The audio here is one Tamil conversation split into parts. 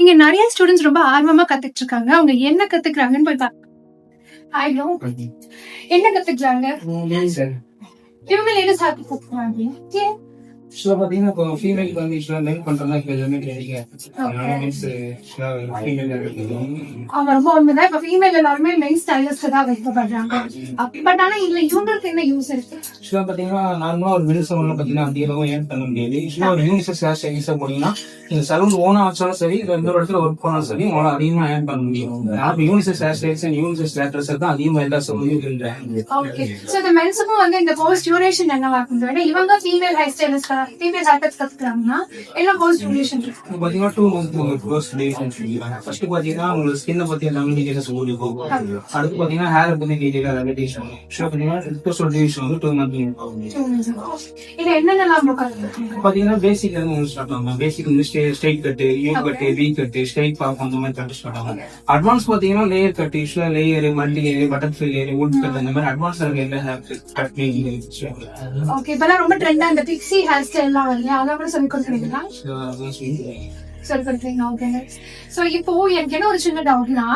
இங்க நிறைய ஸ்டூடெண்ட்ஸ் ரொம்ப ஆர்வமா கத்துட்டு இருக்காங்க. அவங்க என்ன கத்துக்கிறாங்கன்னு போய் பாருங்க. என்ன கத்துக்கிறாங்க? இவங்க லேடிஸ் ஹாப்பி கத்துக்கிறாங்க. ஆக்சுவலா பாத்தீங்கன்னா இப்போ ஃபீமேலுக்கு வந்து யூஸ்வலா மெயில் பண்றதா எல்லாமே தெரியுங்க. அவங்க ரொம்ப உண்மைதான். இப்ப ஃபீமேல் எல்லாருமே மெயின் ஸ்டைலிஸ்ட் தான் வைக்கப்படுறாங்க. பட் ஆனா இதுல இவங்களுக்கு என்ன யூஸ் இருக்கு? ஆக்சுவலா பாத்தீங்கன்னா நார்மலா ஒரு மிடில் சலூன்ல பாத்தீங்கன்னா அதிக அளவு ஏன் பண்ண முடியாது. யூஸ்வலா ஒரு யூனிசெக்ஸ் ஹேர் ஸ்டைலிஸ்டா போனீங்கன்னா இந்த சலூன் ஓனா வச்சாலும் சரி, இல்ல இன்னொரு இடத்துல ஒர்க் பண்ணாலும் சரி, உங்களால அதிகமா ஏன் பண்ண முடியும். Unisex hair styles and unisex hair தான் அதிகமா எல்லா சலூன்லயும். ஓகே, சோ இந்த மென்ஸுக்கும் வந்து இந்த கோர்ஸ் டியூரேஷன் என்னவா இருக்கும்? இவங்க female hair stylist female hair cut கத்துக்கிறாங்கன்னா என்ன கோர்ஸ் டியூரேஷன் இருக்கு? பாத்தீங்கன்னா 2 months கோர்ஸ் டியூரேஷன் சொல்லிடுவாங்க. ஃபர்ஸ்ட் பாத்தீங்கன்னா உங்களுக்கு ஸ்கின்னை பத்தி எல்லாமே டீடைலா சொல்லி போகும். அடுத்து பாத்தீங்கன்னா ஹேர் பத்தி டீடைலா ரெடிஷன். ஷோ பாத்தீங்கன்னா கோர்ஸ் டியூரேஷன் வந்து 2 months. இது என்னென்னலாம் பாத்தீங்கன்னா பேசிக் வந்து ஸ்டார்ட் ஆகும். பேசிக் வந்து straight cut, U cut, V cut, straight bob அந்த மாதிரி கட் ஸ்டார்ட் ஆகும். அட்வான்ஸ் பாத்தீங்கன்னா லேயர் கட், யூஸ்வலா layer, multi layer, butterfly layer, wood cut அந்த மாதிரி அட்வான்ஸ் எல்லா ஹேர் கட் ஓகே. இப்பெல்லாம் ரொம்ப ட்ரெண்டா இந்த பிக்ஸி ஹேர் ஸ்டைல் எல்லாம் வருது. அதெல்லாம் கூட சொல்லி கொடுக்குறீங்களா? சொல்லி கொடுக்குறீங்க. ஓகே. சோ இப்போ எனக்கு என்ன ஒரு சின்ன டவுட்னா,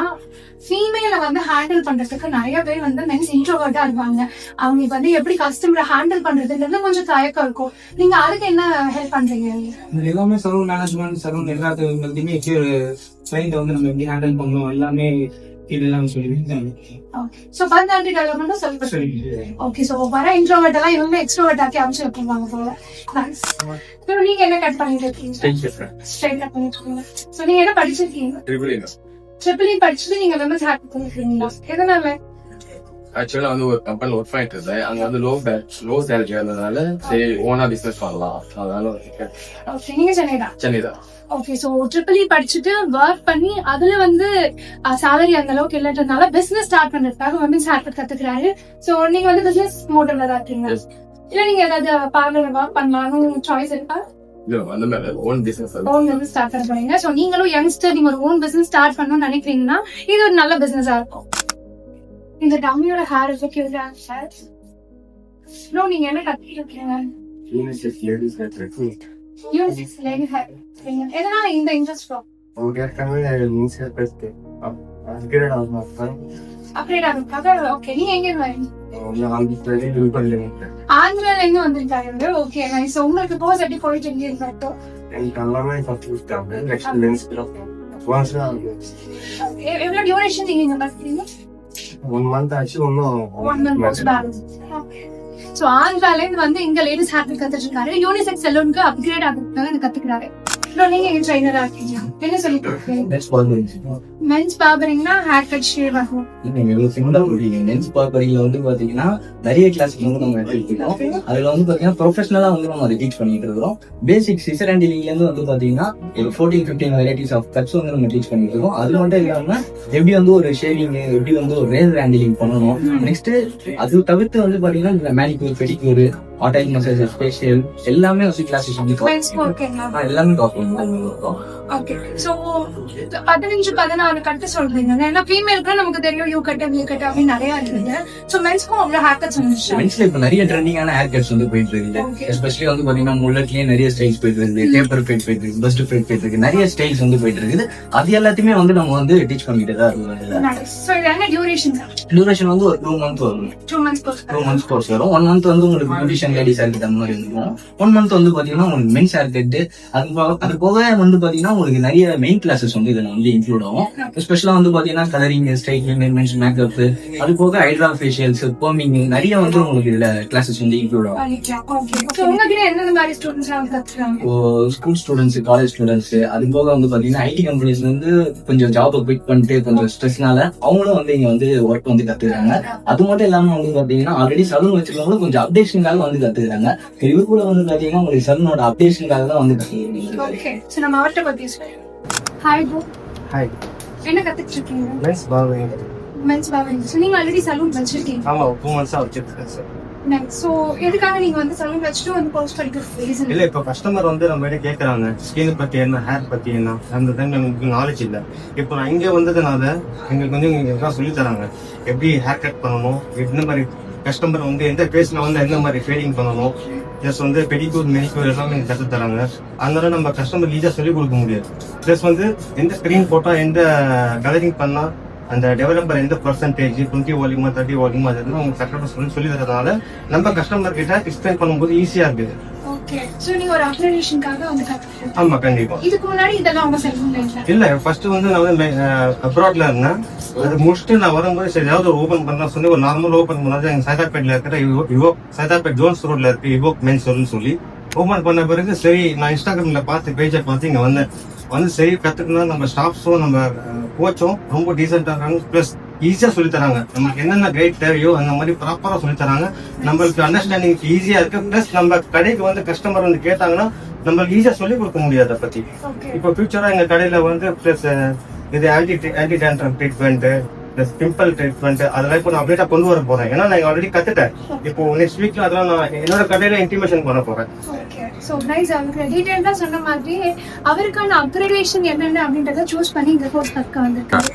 ஃபீமேல வந்து ஹேண்டில் பண்றதுக்கு நிறைய பேர் வந்து மென்ஸ் இன்ட்ரோவர்ட்டா இருப்பாங்க. அவங்க வந்து எப்படி கஸ்டமரை ஹேண்டில் பண்றதுன்றது கொஞ்சம் தயக்கம் இருக்கும். நீங்க அதுக்கு என்ன ஹெல்ப் பண்றீங்க? எல்லாமே சலூன் மேனேஜ்மெண்ட், சலூன் எல்லாத்தையுமே ஒரு கிளைண்ட் வந்து நம்ம எப்படி ஹேண்டில் பண்ணணும் எல்லாமே இதெல்லாம் சொல்லுவீங்க. சோ பர்சனாலிட்டி டெவலப்மென்ட் சொல்லி. ஓகே. சோ வர இன்ட்ரோவர்ட் எல்லாம் இவங்க எக்ஸ்ட்ரோவர்ட் ஆக்கி அனுப்பிச்சு வைப்பாங்க போல. நைஸ். சோ நீங்க என்ன கட் பண்ணிட்டு இருக்கீங்க? ஸ்ட்ரைட் கட் பண்ணிட்டு இருக்கீங்க. சோ நீங்க என்ன படிச்சிருக்கீங்க? ட்ரிபிள் இ படிச்சுட்டு நீங்க வந்து ஹேர் கட் பண்ணிருக்கீங்களா? எதனால? ஆக்சுவலா வந்து ஒரு கம்பெனில ஒர்க் பண்ணிட்டு இருந்தேன். அங்க வந்து லோ சேலரி இருந்ததுனால சரி ஓனா பிசினஸ் பண்ணலாம். அதனால ஓகே. நீங்க சென்னை தான். ஓகே. சோ ட்ரிபிள் இ படிச்சுட்டு ஒர்க் பண்ணி அதுல வந்து சாலரி அந்த அளவுக்கு இல்லன்றதுனால பிசினஸ் ஸ்டார்ட் பண்றதுக்காக வந்து ஹேர் கட் கத்துக்கிறாரு. சோ நீங்க வந்து பிசினஸ் மோட்டிவ்ல தான் இருக்கீங்க. இல்ல நீங்க ஏதாவது பார்லர் ஒர்க் பண்ணலாம்னு சாய்ஸ் இருக்கா? ஓன் பிசினஸ் ஸ்டார்ட் பண்ண போறீங்க. சோ நீங்களும் யங்ஸ்டர், நீங்க ஒரு ஓன் பிசினஸ் ஸ்டார்ட் பண்ணணும்னு நினைக்கிறீங்கன்னா இது ஒரு நல்ல பிசினஸா இருக்கும். இந்த டம்மியோட ஹேர் இருக்கு கியூட்டா சார். நோ, நீங்க என்ன கத்திட்டு இருக்கீங்க? Unisex ladies hair. எதனால இந்த இன்ட்ரெஸ்ட் வரும்? அப்கிரேட் ஆகுறதுக்காக. ஓகே. நீங்க எங்க வரீங்க? ஆந்திரால இருந்து வந்திருக்காங்க. ஓகே. நைஸ். உங்களுக்கு போஸ் எப்படி போயிட்டு இருக்கு? எவ்வளவு டியூரேஷன் நீங்க பாக்குறீங்க? 1 month ஆச்சு. சோ ஆந்திரால இருந்து வந்து இங்க லேடிஸ் ஹேர் கத்துட்டு இருக்காரு. யூனிசெக்ஸ் சலூனுக்கு அப்கிரேட் ஆகுறதுக்காக கத்துக்கிறாரு. நீங்க ட்ரைனரா இருக்கீங்க. என்ன சொல்லி கொடுக்குறீங்க? மென்ஸ் பார்பரிங்னா ஹேர் கட் ஷேவ் ஆகும். மென்ஸ் பார்பரிங்ல வந்து பாத்தீங்கன்னா நிறைய கிளாஸ் வந்து நம்ம எடுத்துருக்கோம். அதுல வந்து பாத்தீங்கன்னா ப்ரொஃபஷனலா வந்து நம்ம அதை டீச் பண்ணிட்டு இருக்கோம். பேசிக் சிசர் அண்ட் டீலிங்ல இருந்து வந்து பாத்தீங்கன்னா 14-15 வெரைட்டிஸ் ஆஃப் கட்ஸ் வந்து நம்ம டீச் பண்ணிட்டு இருக்கோம். அது மட்டும் இல்லாம எப்படி வந்து ஒரு ஷேவிங், எப்படி வந்து ஒரு ரேசர் ஹேண்டிலிங் பண்ணணும். நெக்ஸ்ட் அது தவிர்த்து வந்து பாத்தீங்கன்னா manicure, pedicure, oil massage, facial எல்லாமே வந்து கிளாஸஸ் எல்லாமே டாப் பண்ணுவோம். ஓகே. சோ 15-16 கட்டு சொல்றீங்க. ஏன்னா ஃபீமேலுக்கு நமக்கு தெரியும் யூ கட், வி கட் அப்படி நிறைய இருக்குது. சோ மென்ஸ்க்கும் அவ்வளவு ஹேர் கட்ஸ் வந்துச்சு. மென்ஸ்ல இப்ப நிறைய ட்ரெண்டிங்கான ஹேர் கட்ஸ் வந்து போயிட்டு இருக்கு. எஸ்பெஷலி வந்து பாத்தீங்கன்னா முல்லட்லயே நிறைய ஸ்டைல்ஸ் போயிட்டு இருக்கு. டேப்பர் ஃபேட் போயிட்டு இருக்கு, பஸ்ட் ஃபேட் போயிட்டு இருக்கு. நிறைய ஸ்டைல்ஸ் வந்து போயிட்டு இருக்குது. அது எல்லாத்தையுமே வந்து நம்ம வந்து டீச் பண்ணிட்டு தான் இருக்கோம். சோ இது என்ன டியூரேஷன்? டியூரேஷன் வந்து ஒரு 2 months வரும். 2 months கோர்ஸ் வரும். 1 month வந்து உங்களுக்கு பியூட்டிஷியன் லேடிஸ் ஹேர் கட் அந்த மாதிரி இருக்கும். 1 month வந்து பாத்தீங்கன்னா உங்களுக்கு மென்ஸ் ஹேர் கட். அது போக வந்து பாத்தீங்கன்னா உங்களுக்கு நிறைய மெயின் கிளாஸஸ் வந்து இதுல வந்து இன்க்ளூட் ஆகும். ஸ்பெஷலா வந்து பாத்தீங்கன்னா கலரிங், ஸ்ட்ரைட்னிங், மென்ஸ் மேக்கப், அது போக ஹைட்ரா ஃபேஷியல்ஸ், பர்மிங் நிறைய வந்து உங்களுக்கு இதுல கிளாஸஸ் வந்து இன்க்ளூட் ஆகும். ஸ்கூல் ஸ்டூடெண்ட்ஸ், காலேஜ் ஸ்டூடெண்ட்ஸ், அது போக வந்து பாத்தீங்கன்னா ஐடி கம்பெனிஸ்ல இருந்து கொஞ்சம் ஜாப் குவிட் பண்ணிட்டு கொஞ்சம் ஸ்ட்ரெஸ்னால அவங்களும் வந்து இங்க வந்து ஒர்க் வந்து கத்துக்கிறாங்க. அது மட்டும் இல்லாம வந்து பாத்தீங்கன்னா ஆல்ரெடி சலூன் வச்சிருக்கவங்களும் கொஞ்சம் அப்டேஷனுக்காக வந்து கத்துக்கிறாங்க. இவருக்குள்ள வந்து பாத்தீங்கன்னா உங்களுக்கு சலூனோட அப்டேஷனுக்காக தான் வந்து கத்துக்கிறாங்க. Hi bro. ஹாய். என்ன கத்துக்கிட்டு இருக்கீங்க? மென்ஸ் பார்பரிங். மென்ஸ் பார்பரிங். சோ நீங்க ஆல்ரெடி சலூன் வச்சிருக்கீங்க? ஆமா, 2 months வச்சிருக்கேன் சார். நைஸ். சோ எதுக்காக நீங்க வந்து சலூன் வச்சிட்டு வந்து கோர்ஸ் படிக்க ரீசன்? இல்ல, இப்ப கஸ்டமர் வந்து நம்ம கிட்ட கேக்குறாங்க ஸ்கின் பத்தி என்ன, ஹேர் பத்தி என்ன, அந்த டைம் எனக்கு நாலேஜ் இல்ல. இப்போ நான் இங்க வந்ததுனால எங்களுக்கு வந்து இங்க சொல்லி தராங்க எப்படி ஹேர் கட் பண்ணணும், எந்த மாதிரி கஸ்டமர் வந்து எந்த பேஸ்ல வந்து எந்த மாதிரி ஃபேடிங் பண்ணணும், ப்ளஸ் வந்து பெடிக்யூர் மெனிக்யூர் எல்லாமே கற்று தராங்க. அதனால நம்ம கஸ்டமர் ஈஸியாக சொல்லிக் கொடுக்க முடியாது. ப்ளஸ் வந்து எந்த ஸ்க்ரீன் போட்டா எந்த கலரிங் பண்ணா அந்த டெவலப்பர் எந்த பர்சன்டேஜ் 20 வால்யூமா 30 வால்யூமா அது அவங்க கரெக்டாக சொல்லி தரதுனால நம்ம கஸ்டமர் கிட்ட எக்ஸ்பிளைன் பண்ணும்போது ஈஸியா இருக்குது. ஓகே சோ நீங்க ஒரு அப்கிரேடேஷன்காக வந்து கத்துக்கிட்டீங்க. ஆமா கண்டிப்பா. இதுக்கு முன்னாடி இதெல்லாம் உங்க செல்ஃபோன்ல இல்ல ஃபர்ஸ்ட் வந்து நான் வந்து அப்ராட்ல இருந்தேன். அது முடிச்சுட்டு நான் வரும்போது சரி ஏதாவது ஓபன் பண்ணலாம் சொல்லி ஒரு நார்மல் ஓபன் பண்ணாது எங்க சைதாப்பேட்ல இருக்கிற சைதாப்பேட் ஜோன்ஸ் ரோட்ல இருக்கு இவோக் மென்ஸ் சொல்லி ஓபன் பண்ண பிறகு சரி நான் இன்ஸ்டாகிராம்ல பார்த்து பேஜை பார்த்து இங்க வந்தேன். வந்து சரி கத்துக்கணும். நம்ம ஸ்டாஃப்ஸும் நம்ம கோச்சும் ரொம்ப டீசென்டா இருக்காங்க. பிளஸ் ஈஸியா சொல்லி தராங்க. நமக்கு என்னென்ன கைட் தேவையோ அந்த மாதிரி ப்ராப்பரா சொல்லி தராங்க. நம்மளுக்கு அண்டர்ஸ்டாண்டிங் ஈஸியா இருக்கு. பிளஸ் நம்ம கடைக்கு வந்து கஸ்டமர் வந்து கேட்டாங்கன்னா நம்மளுக்கு ஈஸியா சொல்லி கொடுக்க முடியாது அதை பத்தி. இப்போ ஃபியூச்சரா எங்க கடையில வந்து பிளஸ் இது anti tantrum treatment plus pimple treatment அதெல்லாம் இப்போ நான் அப்டேட்டா கொண்டு வர போறேன். ஏன்னா நான் ஆல்ரெடி கத்துட்டேன். இப்போ நெக்ஸ்ட் வீக்ல அதெல்லாம் நான் என்னோட கடையில இன்டிமேஷன் பண்ண போறேன். சோ கைஸ் அவருக்கு டீடைலா சொன்ன மாதிரி அவருக்கான அப்கிரேடேஷன் என்னென்ன அப்படின்றத சூஸ் பண்ணி இந்த கோர்ஸ் கற்க வந்திருக்காரு.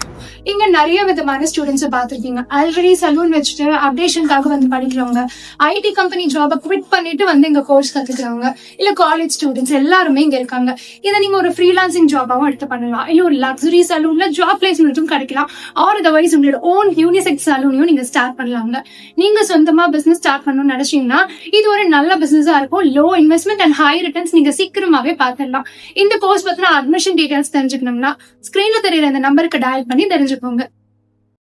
இங்க நிறைய விதமான ஸ்டூடெண்ட்ஸ் பாத்திருக்கீங்க. ஆல்ரெடி சலூன் வச்சுட்டு அப்டேஷனுக்காக வந்து படிக்கிறவங்க, ஐடி கம்பெனி ஜாபை குவிட் பண்ணிட்டு வந்து இங்க கோர்ஸ் கத்துக்கிறவங்க, இல்ல காலேஜ் ஸ்டூடெண்ட்ஸ் எல்லாருமே இங்க இருக்காங்க. இதை நீங்க ஒரு ஃப்ரீலான்சிங் ஜாபாவும் எடுத்து பண்ணலாம். இல்ல ஒரு லக்ஸுரி சலூன்ல ஜாப் பிளேஸ்மெண்ட்டும் கிடைக்கலாம். ஆர் அதர்வைஸ் உங்களோட ஓன் யூனிசெக்ஸ் சலூனையும் நீங்க ஸ்டார்ட் பண்ணலாங்க. நீங்க சொந்தமா பிசினஸ் ஸ்டார்ட் பண்ணணும்னு நினைச்சீங்கன்னா இது ஒரு நல்ல பிசினஸா இருக்கும். Low investment and high returns நீங்க சீக்கிரமாவே பார்த்துடலாம். இந்த கோர்ஸ் பத்தின அட்மிஷன் டீடைல்ஸ் தெரிஞ்சுக்கணும்னா ஸ்கிரீன்ல தெரியற இந்த நம்பருக்கு டயல் பண்ணி தெரிஞ்சுக்கோங்க.